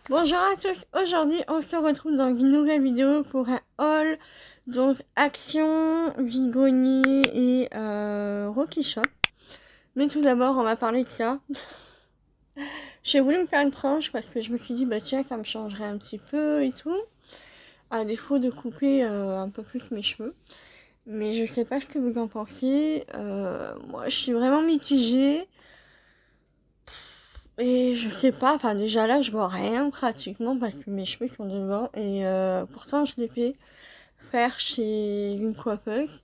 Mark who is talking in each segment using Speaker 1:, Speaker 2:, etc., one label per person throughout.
Speaker 1: Bonjour à tous, aujourd'hui on se retrouve dans une nouvelle vidéo pour un haul, donc Action, Vigoni et Rocky Shop. Mais tout d'abord on va parler de ça. J'ai voulu me faire une tranche parce que je me suis dit bah tiens ça me changerait un petit peu et tout, à défaut de couper un peu plus mes cheveux. Mais je sais pas ce que vous en pensez, moi je suis vraiment mitigée. Et je sais pas, enfin déjà là je vois rien pratiquement parce que mes cheveux sont devant et pourtant je l'ai fait faire chez une coiffeuse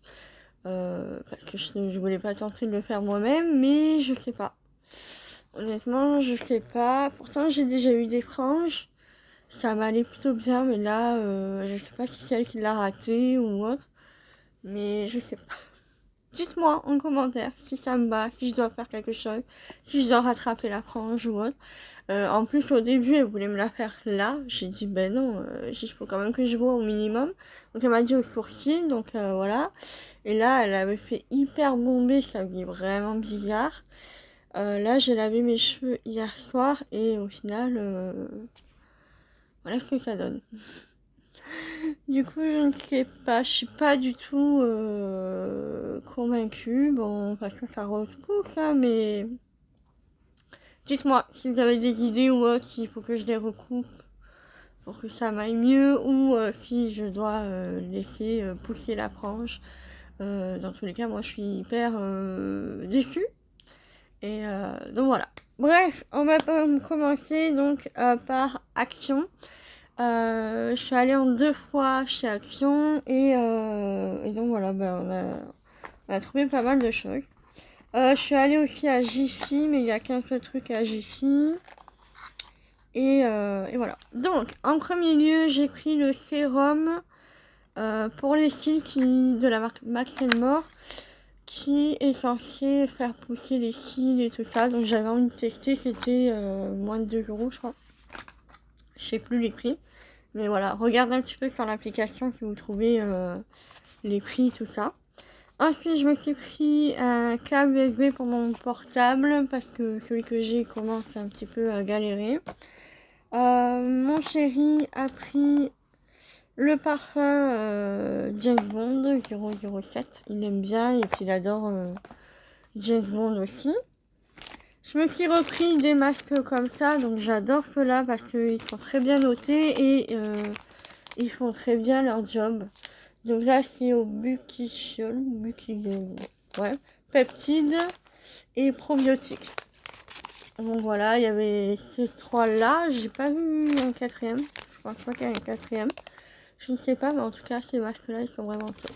Speaker 1: parce que je voulais pas tenter de le faire moi-même, mais je sais pas. Honnêtement, je sais pas. Pourtant, j'ai déjà eu des franges, ça m'allait plutôt bien, mais là, je sais pas si c'est elle qui l'a raté ou autre, mais je sais pas. Dites-moi en commentaire si ça me va, si je dois faire quelque chose, si je dois rattraper la frange ou autre. En plus, au début, elle voulait me la faire là. J'ai dit, ben non, il faut quand même que je vois au minimum. Donc, elle m'a dit au sourcil, donc voilà. Et là, elle avait fait hyper bombé, ça faisait vraiment bizarre. Là, j'ai lavé mes cheveux hier soir et au final, voilà ce que ça donne. Du coup, je ne sais pas, je suis pas du tout convaincue. Bon, parce que ça repousse, hein, mais dites-moi si vous avez des idées ou autre, s'il faut que je les recoupe pour que ça m'aille mieux ou si je dois laisser pousser la frange. Dans tous les cas, moi je suis hyper déçue. Et donc voilà. Bref, on va commencer donc par Action. Je suis allée en 2 fois chez Action et donc voilà, ben, on a trouvé pas mal de choses. Je suis allée aussi à Jiffy, mais il n'y a qu'un seul truc à Jiffy. Et voilà. Donc, en premier lieu, j'ai pris le sérum pour les cils de la marque Max More qui est censé faire pousser les cils et tout ça. Donc, j'avais envie de tester. C'était moins de 2 € je crois. Je sais plus les prix. Mais voilà, regardez un petit peu sur l'application si vous trouvez les prix, tout ça. Ensuite, je me suis pris un câble USB pour mon portable parce que celui que j'ai commence un petit peu à galérer. Mon chéri a pris le parfum James Bond 007. Il aime bien et puis il adore James Bond aussi. Je me suis repris des masques comme ça, donc j'adore ceux-là parce qu'ils sont très bien notés et ils font très bien leur job. Donc là, c'est au butychiol, ouais, peptides et probiotiques. Donc voilà, il y avait ces trois-là. J'ai pas vu un quatrième. Je pense pas qu'il y a un quatrième. Je ne sais pas, mais en tout cas, ces masques-là, ils sont vraiment top.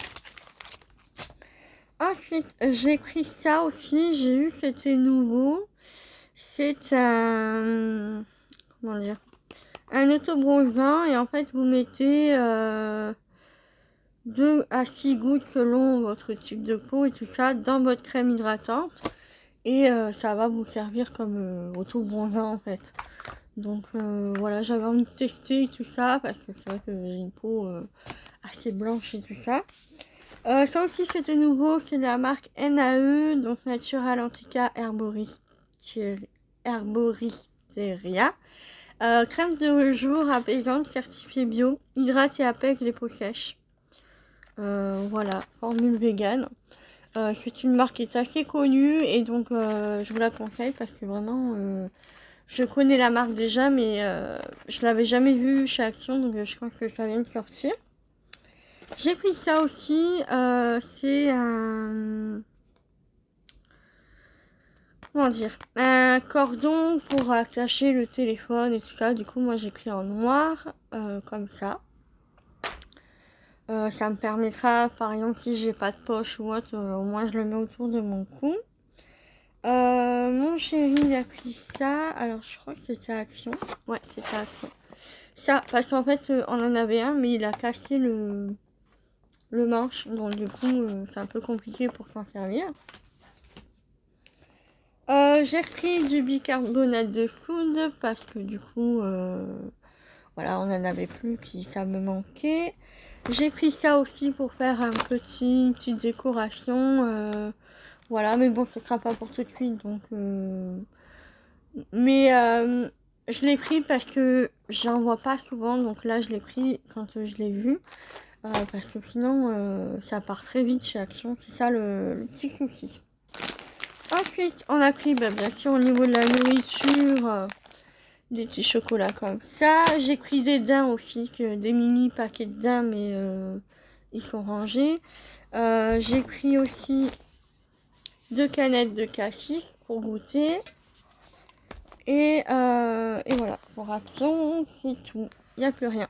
Speaker 1: Ensuite, j'ai pris ça aussi. J'ai eu, c'était nouveau. C'est un... Comment dire? Un auto-bronzant. Et en fait, vous mettez 2 à 6 gouttes selon votre type de peau et tout ça dans votre crème hydratante. Et ça va vous servir comme auto-bronzant, en fait. Donc voilà, j'avais envie de tester tout ça parce que c'est vrai que j'ai une peau assez blanche et tout ça. Ça aussi c'était nouveau, c'est la marque NAE, donc Natural Antica Herboristeria. Crème de jour apaisante certifiée bio, hydrate et apaise les peaux sèches. Voilà, formule vegan. C'est une marque qui est assez connue et donc je vous la conseille parce que vraiment je connais la marque déjà mais je l'avais jamais vue chez Action donc je crois que ça vient de sortir. J'ai pris ça aussi, c'est un... Comment dire? Un cordon pour attacher le téléphone et tout ça. Du coup, moi j'ai pris en noir, comme ça. Ça me permettra, par exemple, si j'ai pas de poche ou autre, au moins je le mets autour de mon cou. Mon chéri il a pris ça. Alors je crois que c'était Action. Ouais, c'était Action. Ça, parce qu'en fait, on en avait un, mais il a cassé le manche. Donc du coup, c'est un peu compliqué pour s'en servir. J'ai repris du bicarbonate de soude parce que du coup, voilà, on en avait plus, qui ça me manquait. J'ai pris ça aussi pour faire une petite décoration. Voilà, mais bon, ce sera pas pour tout de suite, donc. Mais je l'ai pris parce que j'en vois pas souvent, donc là je l'ai pris quand je l'ai vu. Parce que sinon ça part très vite chez Action, c'est ça le petit souci. Ensuite on a pris bien sûr au niveau de la nourriture, des petits chocolats comme ça. J'ai pris des daims aussi, des mini paquets de daims mais ils sont rangés. J'ai pris aussi 2 canettes de cassis pour goûter. Et voilà, pour Action, c'est tout. Il n'y a plus rien.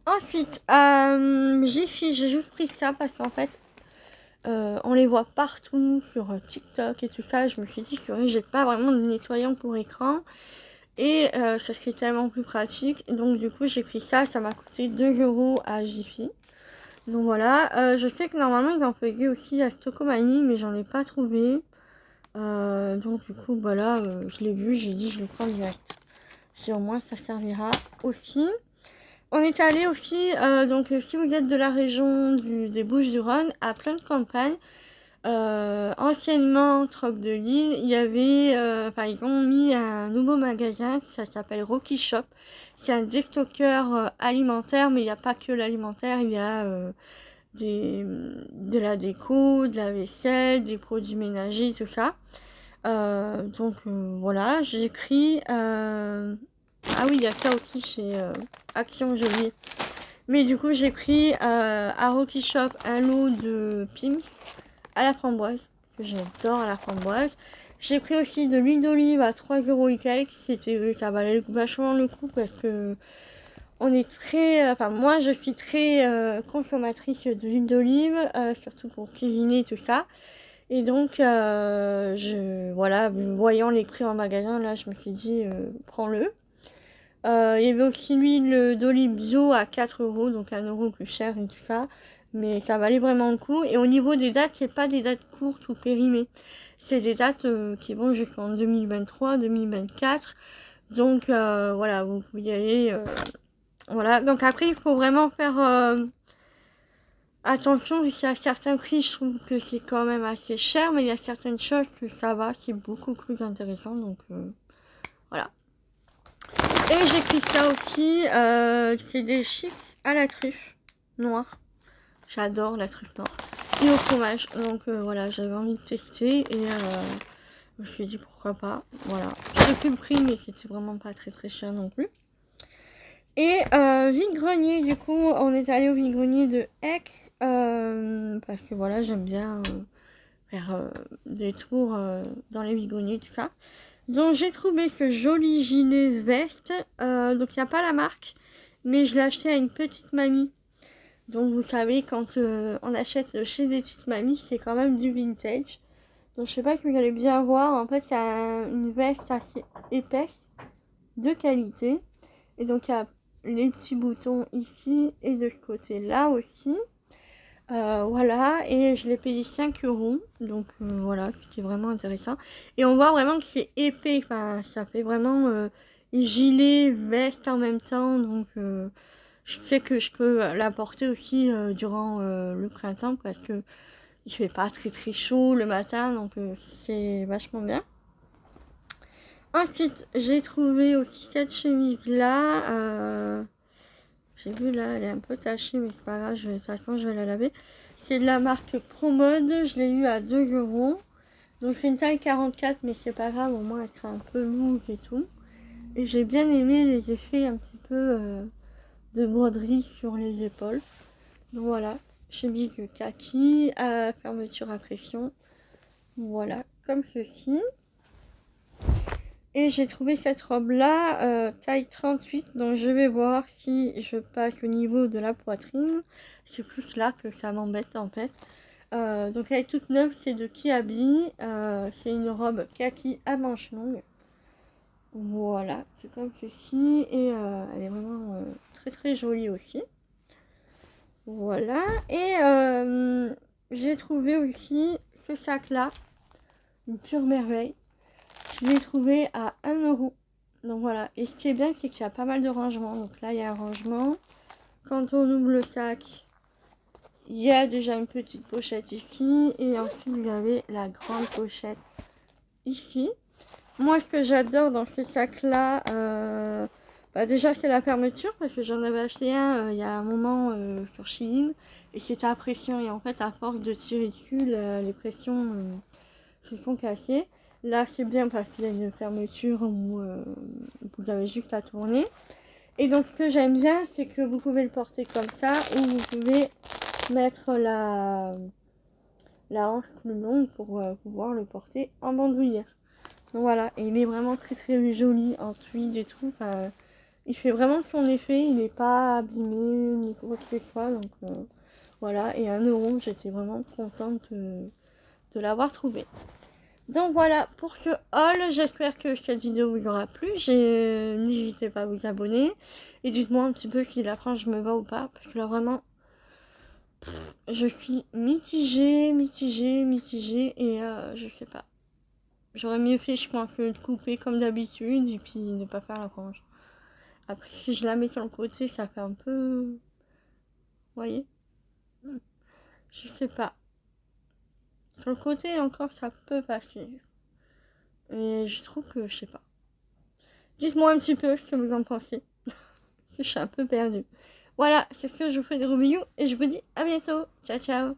Speaker 1: Ensuite, j'ai juste pris ça parce qu'en fait, on les voit partout sur TikTok et tout ça. Je me suis dit que j'ai pas vraiment de nettoyant pour écran. Et ça serait tellement plus pratique. Donc du coup, j'ai pris ça. Ça m'a coûté 2 € à Jiffy. Donc voilà. Je sais que normalement, ils en faisaient aussi à Stocomanie, mais j'en ai pas trouvé. Donc du coup, voilà, je l'ai vu. J'ai dit, je le prends direct. Au moins ça servira aussi. On est allé aussi, donc si vous êtes de la région des Bouches-du-Rhône, à plein de campagnes, anciennement Troc de Lille, il y avait, ils ont mis un nouveau magasin, ça s'appelle Rocky Shop. C'est un déstockeur alimentaire, mais il n'y a pas que l'alimentaire, il y a de la déco, de la vaisselle, des produits ménagers, tout ça. Voilà, j'ai écrit... Ah oui, il y a ça aussi chez Action Jolie. Mais du coup, j'ai pris à Rocky Shop un lot de Pims à la framboise. Parce que j'adore à la framboise. J'ai pris aussi de l'huile d'olive à 3 € et quelques. Ça valait vachement le coup parce que on est très... moi, je suis très consommatrice de l'huile d'olive, surtout pour cuisiner et tout ça. Et donc, voilà, voyant les prix en magasin, là, je me suis dit, prends-le. Il y avait aussi l'huile d'olive bio à 4 €, donc 1 € plus cher et tout ça. Mais ça valait vraiment le coup. Et au niveau des dates, c'est pas des dates courtes ou périmées. C'est des dates qui vont jusqu'en 2023, 2024. Donc voilà, vous pouvez y aller. Voilà. Donc après, il faut vraiment faire attention. Parce qu'il y a certains prix, je trouve que c'est quand même assez cher. Mais il y a certaines choses que ça va, c'est beaucoup plus intéressant. Donc voilà. Et j'ai pris ça aussi, c'est des chips à la truffe noire. J'adore la truffe noire. Et au fromage. Donc voilà, j'avais envie de tester et je me suis dit pourquoi pas. Voilà. Je sais plus le prix, mais c'était vraiment pas très très cher non plus. Et vide-grenier, du coup, on est allé au vide-grenier de Aix. Parce que voilà, j'aime bien faire des tours dans les vide-greniers, tout ça. Donc j'ai trouvé ce joli gilet veste. Donc il n'y a pas la marque, mais je l'ai acheté à une petite mamie. Donc vous savez, quand on achète chez des petites mamies, c'est quand même du vintage. Donc je sais pas si vous allez bien voir. En fait, c'est une veste assez épaisse, de qualité. Et donc il y a les petits boutons ici et de ce côté-là aussi. Voilà, et je l'ai payé 5 €. Donc voilà, c'était vraiment intéressant. Et on voit vraiment que c'est épais. Enfin, ça fait vraiment gilet, veste en même temps. Donc je sais que je peux la porter aussi durant le printemps parce que il fait pas très très chaud le matin. Donc c'est vachement bien. Ensuite, j'ai trouvé aussi cette chemise-là. J'ai vu là, elle est un peu tachée, mais c'est pas grave, de toute façon, je vais la laver. C'est de la marque ProMode, je l'ai eu à 2 €. Donc c'est une taille 44, mais c'est pas grave, au moins elle sera un peu loose et tout. Et j'ai bien aimé les effets un petit peu de broderie sur les épaules. Donc voilà, chemise kaki, à fermeture à pression. Voilà, comme ceci. Et j'ai trouvé cette robe-là, taille 38, donc je vais voir si je passe au niveau de la poitrine. C'est plus là que ça m'embête en fait. Donc elle est toute neuve, c'est de Kiabi. C'est une robe kaki à manches longues. Voilà, c'est comme ceci. Et elle est vraiment très très jolie aussi. Voilà. Et j'ai trouvé aussi ce sac-là, une pure merveille. Je l'ai trouvé à 1 €. Donc voilà. Et ce qui est bien, c'est qu'il y a pas mal de rangements. Donc là, il y a un rangement. Quand on ouvre le sac, il y a déjà une petite pochette ici. Et ensuite, vous avez la grande pochette ici. Moi, ce que j'adore dans ces sacs-là, bah déjà c'est la fermeture parce que j'en avais acheté un il y a un moment sur Shein et c'était à pression et en fait à force de tirer dessus, les pressions se sont cassées. Là c'est bien parce qu'il y a une fermeture où vous avez juste à tourner. Et donc ce que j'aime bien c'est que vous pouvez le porter comme ça ou vous pouvez mettre la hanche plus longue pour pouvoir le porter en bandoulière. Donc voilà, et il est vraiment très très joli en tweed et tout. Enfin, il fait vraiment son effet, il n'est pas abîmé ni quoi que ce soit. Donc voilà, et 1 euro, j'étais vraiment contente de l'avoir trouvé. Donc voilà pour ce haul, j'espère que cette vidéo vous aura plu. N'hésitez pas à vous abonner et dites-moi un petit peu si la frange me va ou pas. Parce que là vraiment, je suis mitigée et je sais pas. J'aurais mieux fait, je pense, de couper comme d'habitude et puis ne pas faire la frange. Après, si je la mets sur le côté, ça fait un peu... Vous voyez? Je sais pas. Sur le côté, encore, ça peut passer. Et je trouve que, je sais pas. Dites-moi un petit peu ce que vous en pensez. Je suis un peu perdue. Voilà, c'est ce que je vous fais de gros bisous et je vous dis à bientôt. Ciao, ciao.